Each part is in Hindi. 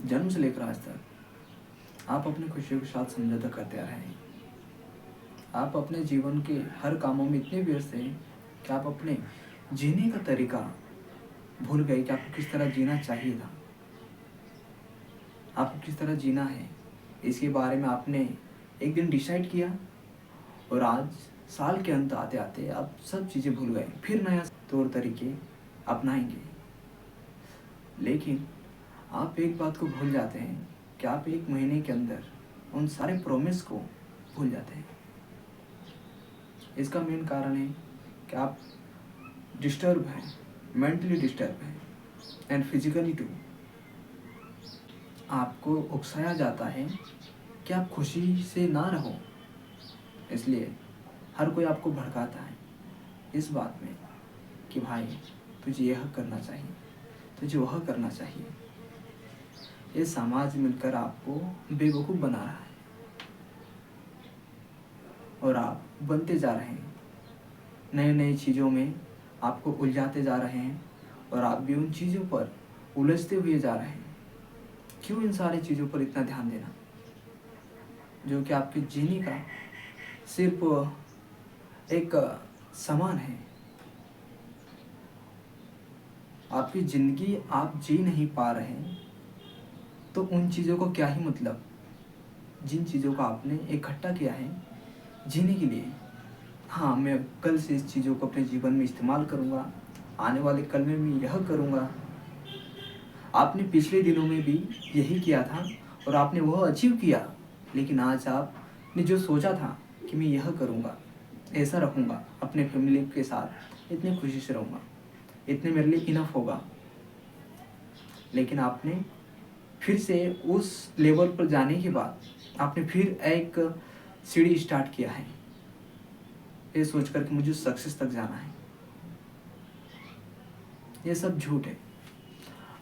जन्म से लेकर आज तक आप अपनी खुशियों के साथ समझौता करते आ रहे हैं। आप अपने जीवन के हर कामों में इतने व्यस्त हैं कि आप अपने जीने का तरीका भूल गए कि आपको किस तरह जीना चाहिए था। आपको किस तरह जीना है इसके बारे में आपने एक दिन डिसाइड किया और आज साल के अंत आते आते आप सब चीज़ें भूल गए, फिर नया तौर तरीके अपनाएंगे। लेकिन आप एक बात को भूल जाते हैं कि आप एक महीने के अंदर उन सारे प्रॉमिस को भूल जाते हैं। इसका मेन कारण है कि आप डिस्टर्ब हैं, मेंटली डिस्टर्ब हैं एंड फिजिकली टू। आपको उकसाया जाता है कि आप खुशी से ना रहो, इसलिए हर कोई आपको भड़काता है इस बात में कि भाई तुझे यह करना चाहिए, तुझे वह करना चाहिए। ये समाज मिलकर आपको बेवकूफ़ बना रहा है और आप बनते जा रहे हैं, नई नई चीज़ों में आपको उलझाते जा रहे हैं और आप भी उन चीज़ों पर उलझते हुए जा रहे हैं। क्यों इन सारी चीज़ों पर इतना ध्यान देना जो कि आपके जीने का सिर्फ एक सामान है। आपकी ज़िंदगी आप जी नहीं पा रहे हैं तो उन चीज़ों को क्या ही मतलब, जिन चीज़ों को आपने इकट्ठा किया है जीने के लिए। हाँ, मैं कल से इस चीज़ों को अपने जीवन में इस्तेमाल करूँगा, आने वाले कल में मैं यह करूँगा। आपने पिछले दिनों में भी यही किया था और आपने वह अचीव किया, लेकिन आज आपने जो सोचा था कि मैं यह करूँगा, ऐसा रहूँगा, अपने फैमिली के साथ इतनी खुशी से रहूँगा, इतने मेरे लिए इनफ होगा, लेकिन आपने फिर से उस लेवल पर जाने के बाद आपने फिर एक सीढ़ी स्टार्ट किया है ये सोचकर कि मुझे सक्सेस तक जाना है। ये सब झूठ है।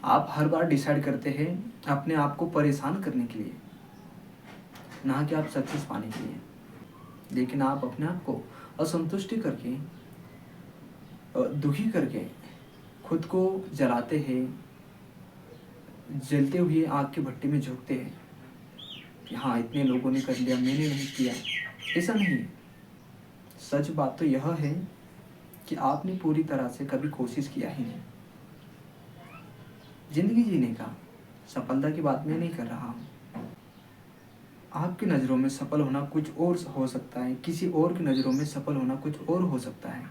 आप हर बार डिसाइड करते हैं अपने आप को परेशान करने के लिए, ना कि आप सक्सेस पाने के लिए। लेकिन आप अपने आप को असंतुष्टि करके, दुखी करके खुद को जलाते हैं, जलते हुए आग के भट्टी में झोंकते हैं कि हाँ इतने लोगों ने कर लिया, मैंने नहीं किया। ऐसा नहीं। सच बात तो यह है कि आपने पूरी तरह से कभी कोशिश किया ही नहीं। जिंदगी जीने का, सफलता की बात मैं नहीं कर रहा हूँ। आपकी नज़रों में सफल होना कुछ और हो सकता है, किसी और की नज़रों में सफल होना कुछ और हो सकता है।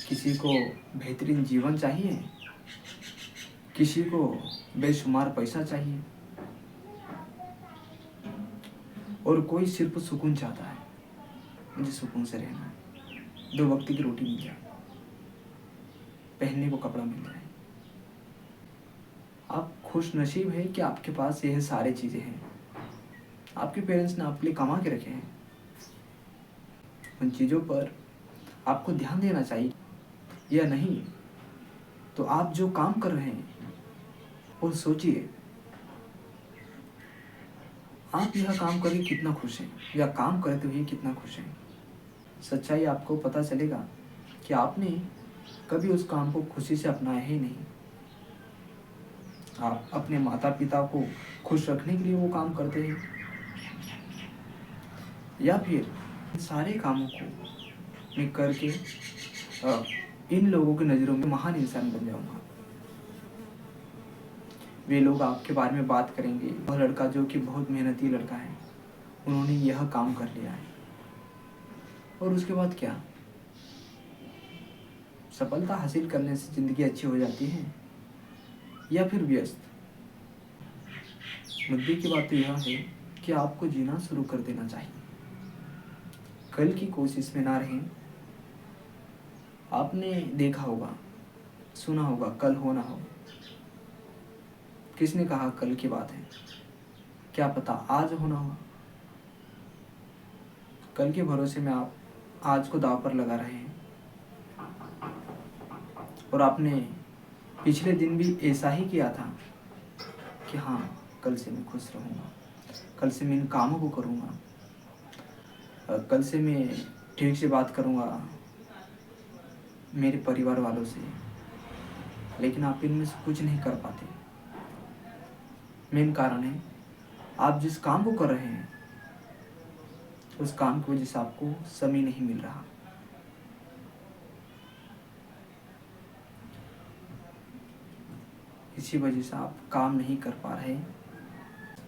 किसी को बेहतरीन जीवन चाहिए, किसी को बेशुमार पैसा चाहिए और कोई सिर्फ सुकून चाहता है, मुझे सुकून से रहना है, 2 वक्त की रोटी मिल जाए, पहनने को कपड़ा मिल जाए। आप खुश नसीब है कि आपके पास यह सारी चीज़ें हैं। आपके पेरेंट्स ने आपके लिए कमा के रखे हैं। उन चीज़ों पर आपको ध्यान देना चाहिए या नहीं। तो आप जो काम कर रहे हैं वो सोचिए, आप यह काम करके कितना खुश हैं या काम करते हुए कितना खुश हैं। सच्चाई आपको पता चलेगा कि आपने कभी उस काम को खुशी से अपनाया ही नहीं। आप अपने माता पिता को खुश रखने के लिए वो काम करते हैं, या फिर सारे कामों को मैं करके इन लोगों की नज़रों में महान इंसान बन जाऊंगा। वे लोग आपके बारे में बात करेंगे, वह लड़का जो कि बहुत मेहनती लड़का है, उन्होंने यह काम कर लिया है। और उसके बाद क्या? सफलता हासिल करने से ज़िंदगी अच्छी हो जाती है या फिर व्यस्त? मुद्दे की बात तो यह है कि आपको जीना शुरू कर देना चाहिए। कल की कोशिश में ना रहें। आपने देखा होगा, सुना होगा, कल हो ना हो। किसने कहा कल की बात है? क्या पता आज होना हो। कल के भरोसे में आप आज को दांव पर लगा रहे हैं और आपने पिछले दिन भी ऐसा ही किया था कि हाँ कल से मैं खुश रहूँगा, कल से मैं इन कामों को करूँगा, कल से मैं ठीक से बात करूँगा मेरे परिवार वालों से। लेकिन आप इनमें से कुछ नहीं कर पाते। मेन कारण है आप जिस काम को कर रहे हैं उस काम की वजह से आपको समय नहीं मिल रहा। इसी वजह से आप काम नहीं कर पा रहे।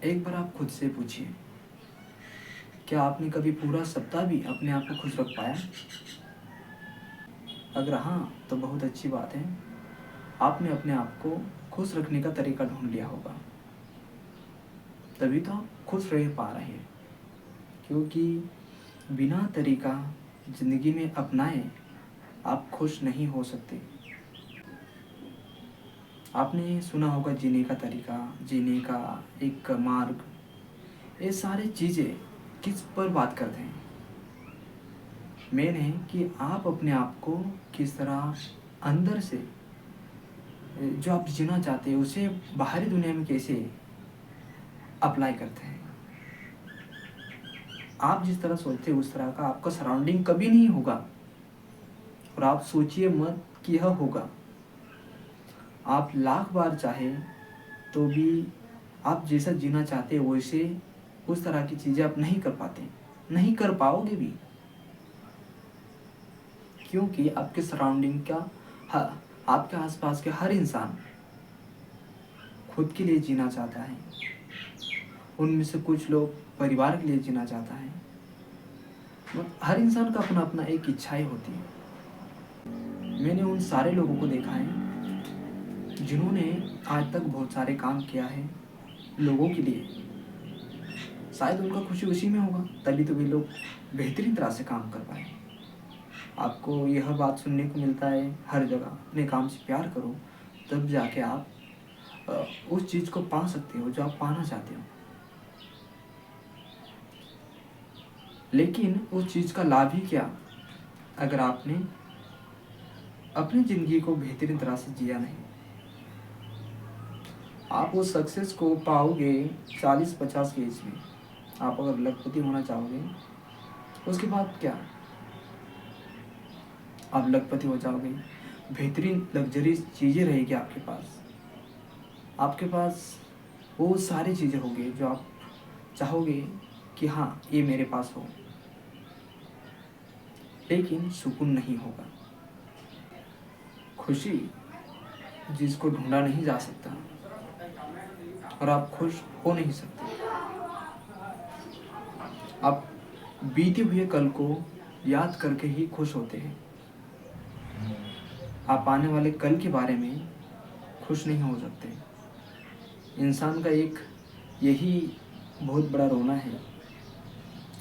एक बार आप खुद से पूछिए, क्या आपने कभी पूरा सप्ताह भी अपने आप को खुश रख पाया? अगर हाँ, तो बहुत अच्छी बात है। आपने अपने आप को खुश रखने का तरीका ढूंढ लिया होगा, तभी तो आप खुश रह पा रहे हैं। क्योंकि बिना तरीका ज़िंदगी में अपनाए आप खुश नहीं हो सकते। आपने सुना होगा जीने का तरीका, जीने का एक मार्ग, ये सारी चीज़ें किस पर बात करते हैं? मेन है कि आप अपने आप को किस तरह अंदर से जो आप जीना चाहते हैं उसे बाहरी दुनिया में कैसे अप्लाई करते हैं। आप जिस तरह सोचते हैं उस तरह का आपका सराउंडिंग कभी नहीं होगा, और आप सोचिए मत कि यह होगा। आप लाख बार चाहे तो भी आप जैसा जीना चाहते हैं वैसे उस तरह की चीज़ें आप नहीं कर पाते, नहीं कर पाओगे भी। क्योंकि आपके सराउंडिंग का आपके आसपास के हर इंसान खुद के लिए जीना चाहता है। उनमें से कुछ लोग परिवार के लिए जीना चाहता है। हर इंसान का अपना अपना एक इच्छाएं होती है। मैंने उन सारे लोगों को देखा है जिन्होंने आज तक बहुत सारे काम किया है लोगों के लिए। शायद उनका खुशी उसी में होगा, तभी तो वे लोग बेहतरीन तरह से काम कर पाए। आपको यह बात सुनने को मिलता है हर जगह, अपने काम से प्यार करो, तब जाके आप उस चीज़ को पा सकते हो जो आप पाना चाहते हो। लेकिन उस चीज़ का लाभ ही क्या अगर आपने अपनी ज़िंदगी को बेहतरीन तरह से जिया नहीं। आप उस सक्सेस को पाओगे 40-50 की एज में। आप अगर लखपति होना चाहोगे उसके बाद क्या, आप लखपति हो जाओगे, बेहतरीन लग्जरीज चीज़ें रहेगी आपके पास वो सारी चीज़ें होंगी जो आप चाहोगे कि हाँ ये मेरे पास हो। लेकिन सुकून नहीं होगा। खुशी जिसको ढूंढा नहीं जा सकता, और आप खुश हो नहीं सकते। आप बीते हुए कल को याद करके ही खुश होते हैं। आप आने वाले कल के बारे में खुश नहीं हो सकते। इंसान का एक यही बहुत बड़ा रोना है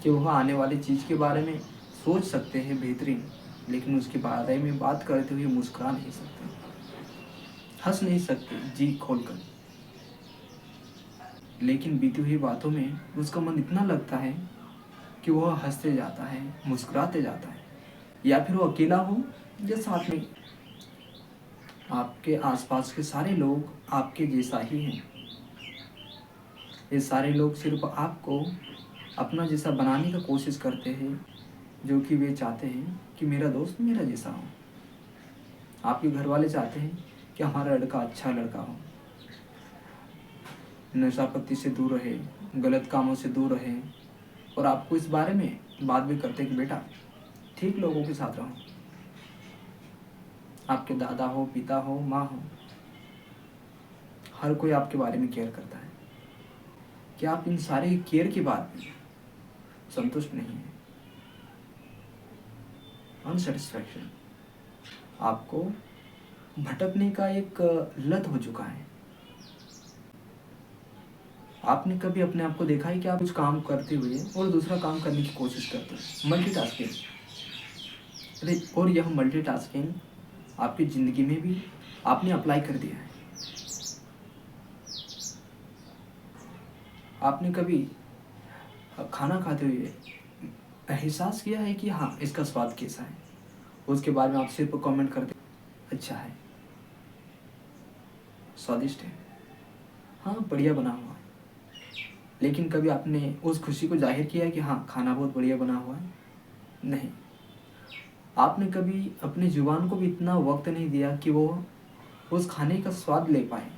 कि वह आने वाली चीज़ के बारे में सोच सकते हैं बेहतरीन, लेकिन उसके बारे में बात करते हुए मुस्कुरा नहीं सकते, हंस नहीं सकते जी खोलकर। लेकिन बीती हुई बातों में उसका मन इतना लगता है कि वह हंसते जाता है, मुस्कुराते जाता है, या फिर वो अकेला हो या साथ में आपके आसपास के सारे लोग आपके जैसा ही हैं। ये सारे लोग सिर्फ आपको अपना जैसा बनाने का कोशिश करते हैं, जो कि वे चाहते हैं कि मेरा दोस्त मेरा जैसा हो। आपके घर वाले चाहते हैं कि हमारा लड़का अच्छा लड़का हो, नशा पत्ती से दूर रहे, गलत कामों से दूर रहे, और आपको इस बारे में बात भी करते हैं कि बेटा ठीक लोगों के साथ रहो। आपके दादा हो, पिता हो, माँ हो, हर कोई आपके बारे में केयर करता है। क्या आप इन सारे केयर के बाद भी संतुष्ट नहीं है? अनसेटिस्फैक्शन आपको भटकने का एक लत हो चुका है। आपने कभी अपने आप को देखा है कि आप कुछ काम करते हुए और दूसरा काम करने की कोशिश करते हैं? मल्टीटास्किंग। अरे, और यह मल्टीटास्किंग आपकी ज़िंदगी में भी आपने अप्लाई कर दिया है। आपने कभी खाना खाते हुए एहसास किया है कि हाँ इसका स्वाद कैसा है? उसके बारे में आप सिर्फ कमेंट करते अच्छा है, स्वादिष्ट है, हाँ बढ़िया बना हुआ है। लेकिन कभी आपने उस खुशी को जाहिर किया है कि हाँ खाना बहुत बढ़िया बना हुआ है? नहीं। आपने कभी अपनी जुबान को भी इतना वक्त नहीं दिया कि वो उस खाने का स्वाद ले पाए।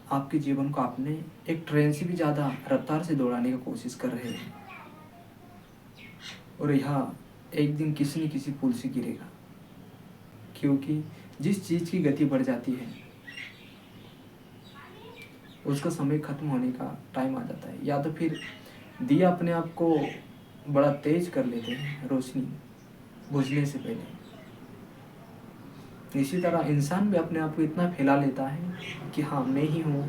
आपके जीवन को आपने एक ट्रेन से भी ज़्यादा रफ्तार से दौड़ाने की कोशिश कर रहे हैं, और यहाँ एक दिन किसी न किसी पुल से गिरेगा, क्योंकि जिस चीज़ की गति बढ़ जाती है उसका समय खत्म होने का टाइम आ जाता है, या तो फिर दिया अपने आप को बड़ा तेज कर लेते हैं रोशनी बुझने से पहले। इसी तरह इंसान भी अपने आप को इतना फैला लेता है कि हाँ मैं ही हूँ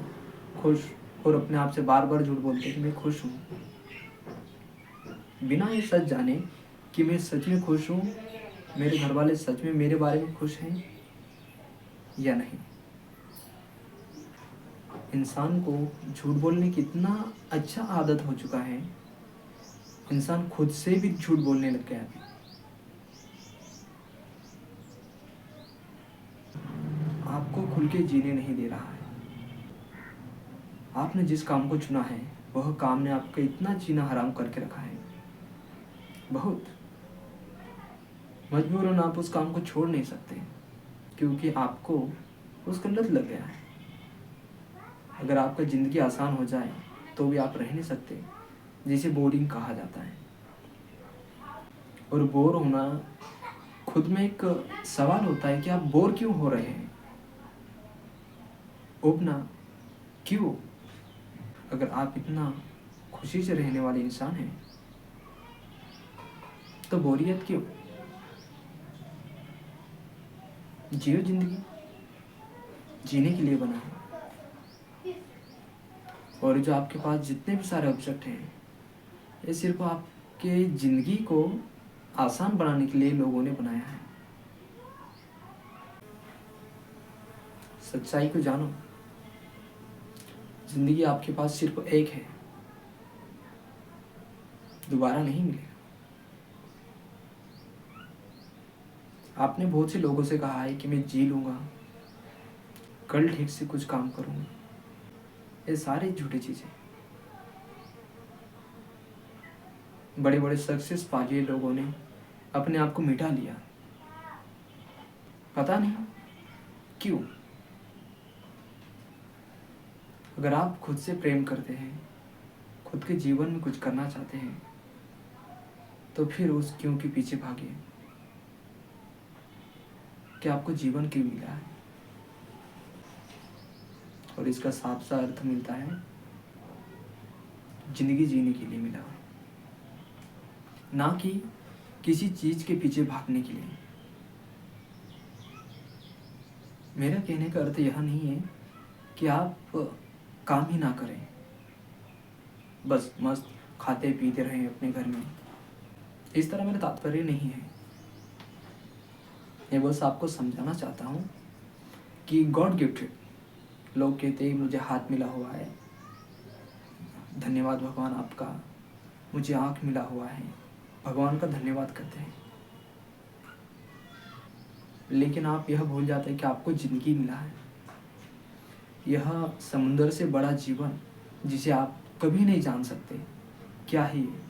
खुश, और अपने आप से बार बार झूठ बोलते कि मैं खुश हूँ, बिना ये सच जाने कि मैं सच में खुश हूँ, मेरे घर वाले सच में मेरे बारे में खुश हैं या नहीं। इंसान को झूठ बोलने की इतना अच्छा आदत हो चुका है, इंसान खुद से भी झूठ बोलने लग गया है। आपको खुल के जीने नहीं दे रहा है। आपने जिस काम को चुना है वह काम ने आपका इतना जीना हराम करके रखा है, बहुत मजबूरन आप उस काम को छोड़ नहीं सकते, क्योंकि आपको उसका लत लग गया है। अगर आपका ज़िंदगी आसान हो जाए तो भी आप रह नहीं सकते, जिसे बोरिंग कहा जाता है। और बोर होना खुद में एक सवाल होता है कि आप बोर क्यों हो रहे हैं, उबना क्यों। अगर आप इतना खुशी से रहने वाले इंसान हैं तो बोरियत क्यों। जियो जिंदगी, जीने के लिए बना है। और जो आपके पास जितने भी सारे ऑब्जेक्ट हैं, ये सिर्फ आपके ज़िंदगी को आसान बनाने के लिए लोगों ने बनाया है। सच्चाई को जानो, ज़िंदगी आपके पास सिर्फ एक है, दोबारा नहीं मिलेगा। आपने बहुत से लोगों से कहा है कि मैं जी लूँगा, कल ठीक से कुछ काम करूँगा, ये सारी झूठी चीज़ें। बड़े बड़े सक्सेस पा लिए लोगों ने अपने आप को मिटा लिया, पता नहीं क्यों। अगर आप खुद से प्रेम करते हैं, खुद के जीवन में कुछ करना चाहते हैं, तो फिर उस क्यों के पीछे भागिए कि आपको जीवन क्यों मिला है। और इसका साफ सा अर्थ मिलता है, जिंदगी जीने के लिए मिला, ना कि किसी चीज के पीछे भागने के लिए। मेरा कहने का अर्थ यह नहीं है कि आप काम ही ना करें, बस मस्त खाते पीते रहें अपने घर में, इस तरह मेरा तात्पर्य नहीं है। मैं बस आपको समझाना चाहता हूँ कि गॉड गिफ्टेड, लोग कहते हैं मुझे हाथ मिला हुआ है, धन्यवाद भगवान आपका, मुझे आँख मिला हुआ है, भगवान का धन्यवाद करते हैं। लेकिन आप यह भूल जाते हैं कि आपको ज़िंदगी मिला है, यह समुंदर से बड़ा जीवन जिसे आप कभी नहीं जान सकते क्या ही है।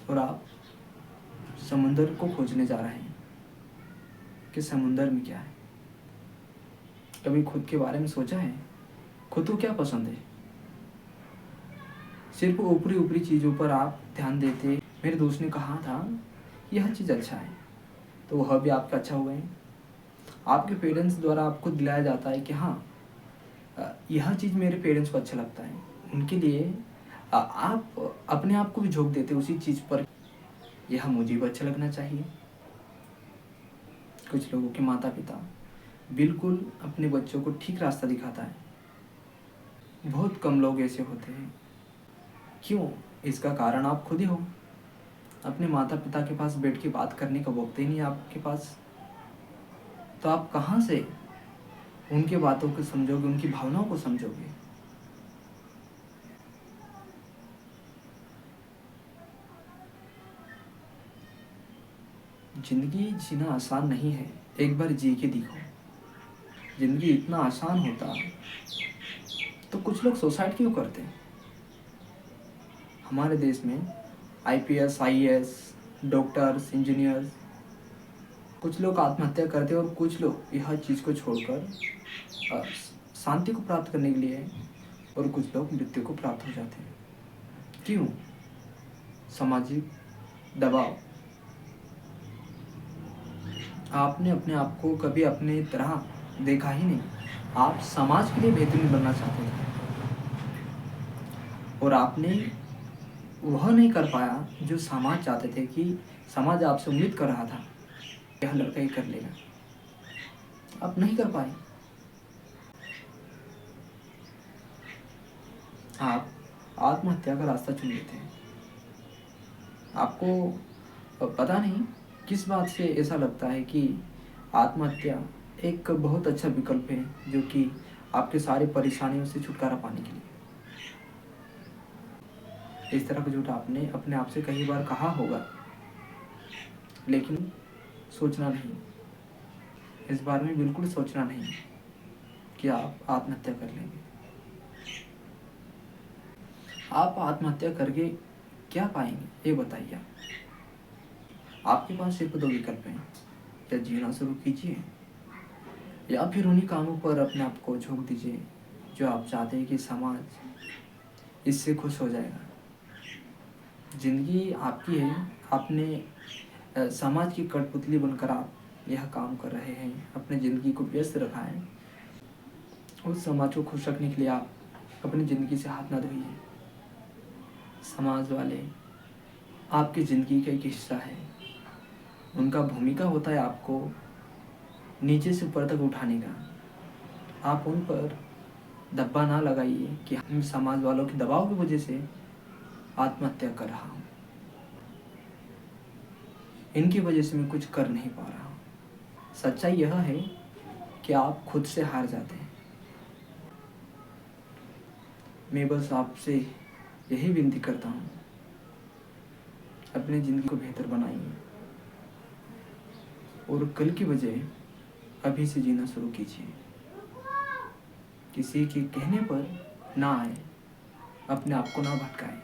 और आप समुंदर को खोजने जा रहे हैं कि समुंदर में क्या है। कभी खुद के बारे में सोचा है, खुद को क्या पसंद है। सिर्फ ऊपरी ऊपरी चीज़ों पर आप ध्यान देते। मेरे दोस्त ने कहा था यह चीज़ अच्छा है, तो वह भी आपका अच्छा हुआ है। आपके पेरेंट्स द्वारा आपको दिलाया जाता है कि हाँ यह चीज़ मेरे पेरेंट्स को अच्छा लगता है, उनके लिए आप अपने आप को भी झोंक देते उसी चीज़ पर, यह मुझे भी अच्छा लगना चाहिए। कुछ लोगों के माता पिता बिल्कुल अपने बच्चों को ठीक रास्ता दिखाता है, बहुत कम लोग ऐसे होते हैं। क्यों? इसका कारण आप खुद ही हो। अपने माता पिता के पास बैठ के बात करने का वक्त ही नहीं है आपके पास, तो आप कहाँ से उनके बातों को समझोगे, उनकी भावनाओं को समझोगे। जिंदगी जीना आसान नहीं है, एक बार जी के देखो। जिंदगी इतना आसान होता तो कुछ लोग सुसाइड क्यों करते हैं। हमारे देश में आईपीएस, आईएएस, डॉक्टर्स, इंजीनियर्स कुछ लोग आत्महत्या करते हैं और कुछ लोग यह चीज़ को छोड़कर अ, शांति को प्राप्त करने के लिए, और कुछ लोग मृत्यु को प्राप्त हो जाते हैं। क्यों? सामाजिक दबाव। आपने अपने आप को कभी अपने तरह देखा ही नहीं। आप समाज के लिए बेहतरीन बनना चाहते थे और आपने वह नहीं कर पाया जो समाज चाहते थे कि समाज आपसे उम्मीद कर रहा था, यह लड़का ही कर लेगा। आप नहीं कर पाए। आप आत्महत्या का रास्ता चुन लेते हैं। आपको पता नहीं किस बात से ऐसा लगता है कि आत्महत्या एक बहुत अच्छा विकल्प है, जो कि आपके सारी परेशानियों से छुटकारा पाने के लिए। इस तरह का झूठ आपने अपने आप से कई बार कहा होगा, लेकिन सोचना नहीं, इस बारे में बिल्कुल सोचना नहीं कि आप आत्महत्या कर लेंगे। आप आत्महत्या करके क्या पाएंगे, ये बताइए। आपके पास सिर्फ दो विकल्प हैं, या जीना शुरू कीजिए या फिर उन्हीं कामों पर अपने आप को झोंक दीजिए जो आप चाहते हैं कि समाज इससे खुश हो जाएगा। जिंदगी आपकी है, आपने समाज की कठपुतली बनकर आप यह काम कर रहे हैं, अपने ज़िंदगी को व्यस्त रखा है। उस समाज को खुश रखने के लिए आप अपनी ज़िंदगी से हाथ ना धोइए। समाज वाले आपकी ज़िंदगी का एक हिस्सा है, उनका भूमिका होता है आपको नीचे से ऊपर तक उठाने का। आप उन पर दब्बा ना लगाइए कि हम समाज वालों के दबाव की वजह से आत्महत्या कर रहा हूँ, इनकी वजह से मैं कुछ कर नहीं पा रहा हूँ। सच्चाई यह है कि आप खुद से हार जाते हैं। मैं बस आपसे यही विनती करता हूँ, अपनी ज़िंदगी को बेहतर बनाइए और कल की बजाय अभी से जीना शुरू कीजिए। किसी के कहने पर ना आए, अपने आप को ना भटकाएं।